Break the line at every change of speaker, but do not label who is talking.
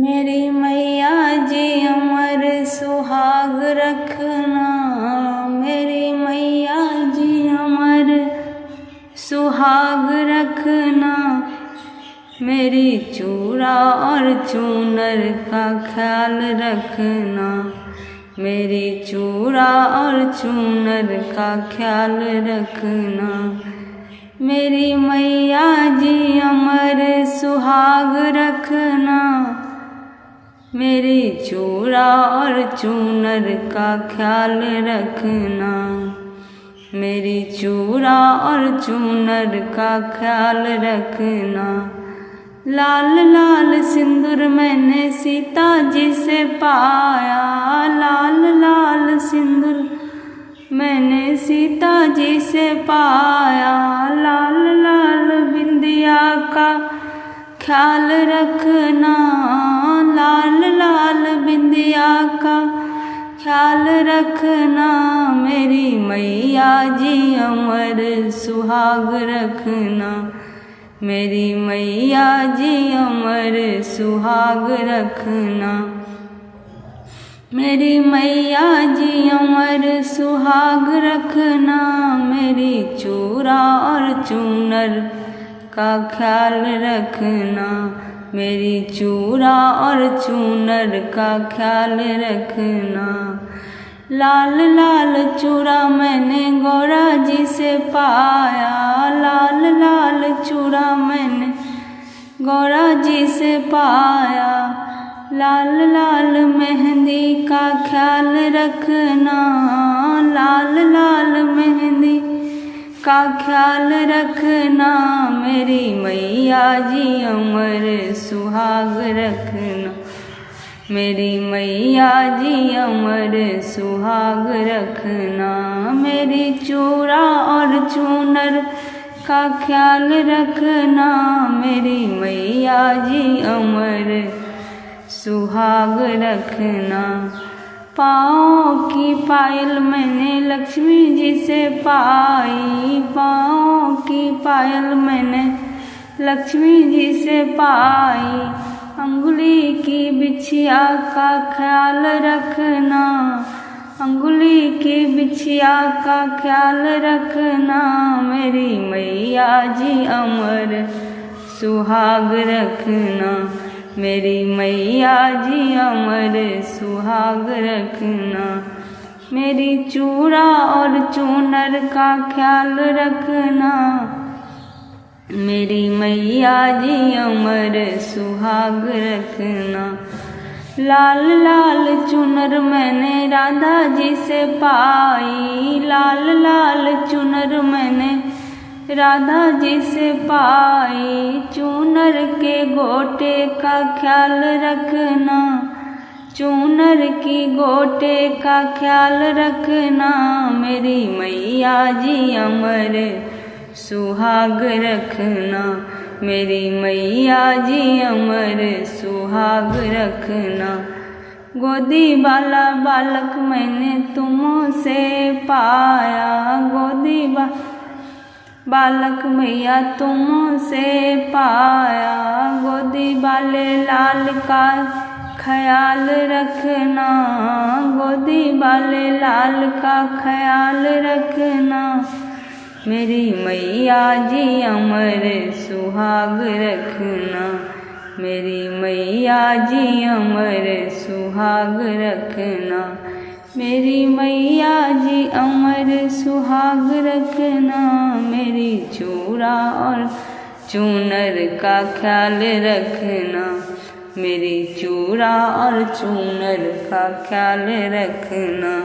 मेरी मैया जी अमर सुहाग रखना, मेरी मैया जी अमर सुहाग रखना। मेरी चूड़ा और चूनर का ख्याल रखना, मेरी चूड़ा और चूनर का ख्याल रखना। मेरी मैया जी अमर सुहाग रखना, मेरी चूड़ा और चूनर का ख्याल रखना, मेरी चूड़ा और चूनर का ख्याल रखना। लाल लाल सिंदूर मैंने सीता जी से पाया, लाल लाल सिंदूर मैंने सीता जी से पाया। लाल लाल बिंदिया का ख्याल रखना, लाल लाल बिंदिया का ख्याल रखना। मेरी मैया जी अमर सुहाग रखना, मेरी मैया जी अमर सुहाग रखना। मेरी मैया जी अमर सुहाग रखना, मेरी चूड़ा और चूनर का ख्याल रखना, मेरी चूड़ा और चूनर का ख्याल रखना। लाल लाल चूड़ा मैंने गौरा जी से पाया, लाल लाल चूड़ा मैंने गौरा जी से पाया। लाल लाल मेहंदी का ख्याल रखना, लाल लाल मेहंदी का ख्याल रखना। मेरी मैया जी अमर सुहाग रखना, मेरी मैया जी अमर सुहाग रखना। मेरी चूड़ा और चूनर का ख्याल रखना, मेरी मैया जी अमर सुहाग रखना। पाँव की पायल मैंने लक्ष्मी जी से पाई, पाँव की पायल मैंने लक्ष्मी जी से पाई। अंगुली की बिछिया का ख्याल रखना, अंगुली की बिछिया का ख्याल रखना। मेरी मैया जी अमर सुहाग रखना, मेरी मैया जी अमर सुहाग रखना। मेरी चूड़ा और चूनर का ख्याल रखना, मेरी मैया जी अमर सुहाग रखना। लाल लाल चुनर मैंने राधा जी से पाई, लाल लाल चुनर मैंने राधा जी से पाई। चूनर के गोटे का ख्याल रखना, चूनर की गोटे का ख्याल रखना। मेरी मैया जी अमर सुहाग रखना, मेरी मैया जी अमर सुहाग रखना। गोदी वाला बालक मैंने तुमसे पाया, गोदी बालक मैया तुमसे पाया। गोदी वाले लाल का ख्याल रखना, गोदी वाले लाल का ख्याल रखना। मेरी मैया जी अमर सुहाग रखना, मेरी मैया जी अमर सुहाग रखना। मेरी मैया जी अमर सुहाग रखना, मेरी चूड़ा और चूनर का ख्याल रखना, मेरी चूड़ा और चूनर का ख्याल रखना।